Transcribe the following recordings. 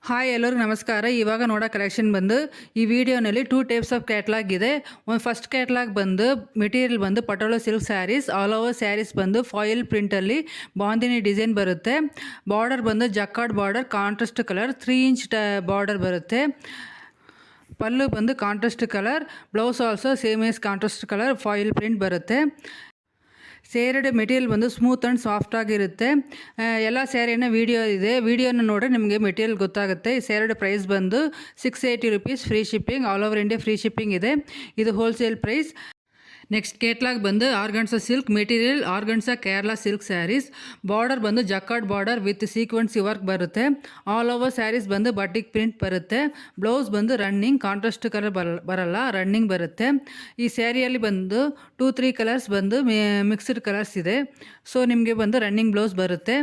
Hi ಎಲ್ಲರಿಗೂ ನಮಸ್ಕಾರ. ಇವಾಗ ನೋಡೋ ಕಲೆಕ್ಷನ್ ಬಂದು ಈ ವಿಡಿಯೋನಲ್ಲಿ 2 ಟೈಪ್ಸ್ ಆಫ್ ಕ್ಯಾಟ್ಲಾಗ್ ಇದೆ. ಒಂದು ಫಸ್ಟ್ ಕ್ಯಾಟ್ಲಾಗ್ ಬಂದು ಮೆಟೀರಿಯಲ್ ಬಂದು Patola silk sarees, all over sarees ಬಂದು ಫಾಯಿಲ್ ಪ್ರಿಂಟಲ್ಲಿ ಬಾಂದಿನಿ ಡಿಸೈನ್ ಬರುತ್ತೆ. ಬಾರ್ಡರ್ ಬಂದು jacquard border, contrast colour 3 inch border ಬರುತ್ತೆ. ಪಲ್ಲು ಬಂದು contrast colour, blouse also same as contrast colour foil print ಬರುತ್ತೆ. ಸೇರಿದ ಮೆಟೀರಿಯಲ್ ಬಂದು ಸ್ಮೂತ್ ಆ್ಯಂಡ್ ಸಾಫ್ಟ್ ಆಗಿರುತ್ತೆ. ಎಲ್ಲ ಸ್ಯಾರಿನ ವಿಡಿಯೋ ಇದೆ, ವಿಡಿಯೋನ ನೋಡ್ರೆ ನಿಮಗೆ ಮೆಟೀರಿಯಲ್ ಗೊತ್ತಾಗುತ್ತೆ. ಈ ಸ್ಯಾರಿದ ಪ್ರೈಸ್ ಬಂದು 680 rupees, free shipping, all over India free shipping ಇದೆ. ಇದು ಹೋಲ್ಸೇಲ್ ಪ್ರೈಸ್. ನೆಕ್ಸ್ಟ್ ಕೇಟ್ಲಾಗ್ ಬಂದು organza silk material, organza Kerala silk sarees. Border ಬಂದು jacquard border with sequence work ಬರುತ್ತೆ. ಆಲ್ ಓವರ್ ಸ್ಯಾರೀಸ್ ಬಂದು ಬಟಿಕ್ ಪ್ರಿಂಟ್ ಬರುತ್ತೆ. ಬ್ಲೌಸ್ ಬಂದು ರನ್ನಿಂಗ್, ಕಾಂಟ್ರಾಸ್ಟ್ ಕಲರ್ ಬರಲ್ಲ, running ಬರುತ್ತೆ. ಈ ಸ್ಯಾರಿಯಲ್ಲಿ ಬಂದು 2-3 ಕಲರ್ಸ್ ಬಂದು ಮಿಕ್ಸ್ಡ್ ಕಲರ್ಸ್ ಇದೆ. ಸೊ ನಿಮಗೆ ಬಂದು ರನ್ನಿಂಗ್ ಬ್ಲೌಸ್ ಬರುತ್ತೆ.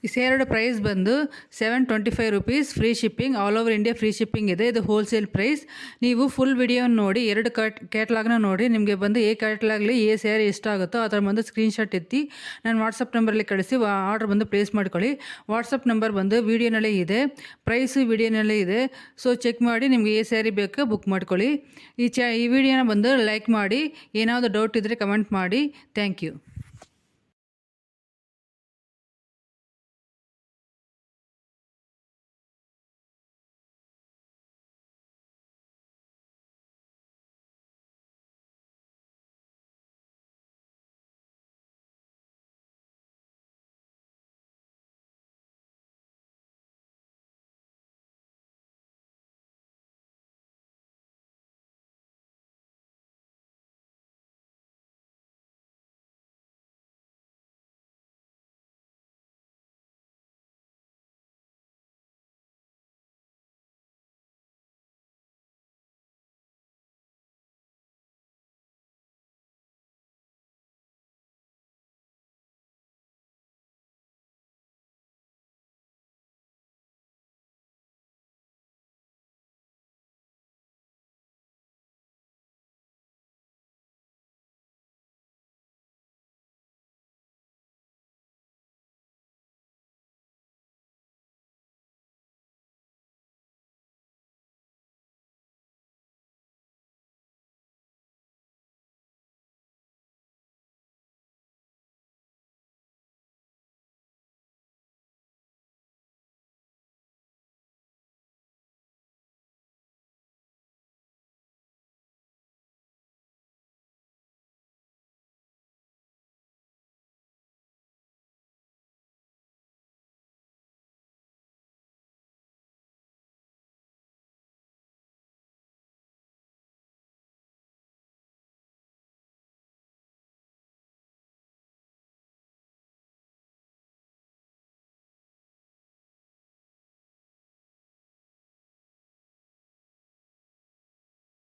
ಈ ಸ್ಯಾರಿಯ ಪ್ರೈಸ್ ಬಂದು 725 rupees, free shipping, all over India free shipping ಇದೆ. ಇದು ಹೋಲ್ಸೇಲ್ ಪ್ರೈಸ್. ನೀವು ಫುಲ್ ವಿಡಿಯೋನ ನೋಡಿ, 2 ಕ್ಯಾಟ್ಲಾಗ್ನ ನೋಡಿ, ನಿಮಗೆ ಬಂದು ಕ್ಯಾಟ್ಲಾಗ್ಲಿ ಸ್ಯಾರಿ ಎಷ್ಟಾಗುತ್ತೋ ಅದರ ಬಂದು ಸ್ಕ್ರೀನ್ಶಾಟ್ ಎತ್ತಿ ನಾನು ವಾಟ್ಸಪ್ ನಂಬರಲ್ಲಿ ಕಳಿಸಿ ಆರ್ಡರ್ ಬಂದು ಪ್ಲೇಸ್ ಮಾಡ್ಕೊಳ್ಳಿ. ವಾಟ್ಸಪ್ ನಂಬರ್ ಬಂದು ವಿಡಿಯೋನಲ್ಲೇ ಇದೆ, ಪ್ರೈಸು ವಿಡಿಯೋನಲ್ಲೇ ಇದೆ. ಸೊ ಚೆಕ್ ಮಾಡಿ ನಿಮಗೆ ಸ್ಯಾರಿ ಬೇಕು ಬುಕ್ ಮಾಡ್ಕೊಳ್ಳಿ. ಈ ವಿಡಿಯೋನ ಬಂದು ಲೈಕ್ ಮಾಡಿ, ಏನಾದರೂ ಡೌಟ್ ಇದ್ದರೆ ಕಮೆಂಟ್ ಮಾಡಿ. Thank you.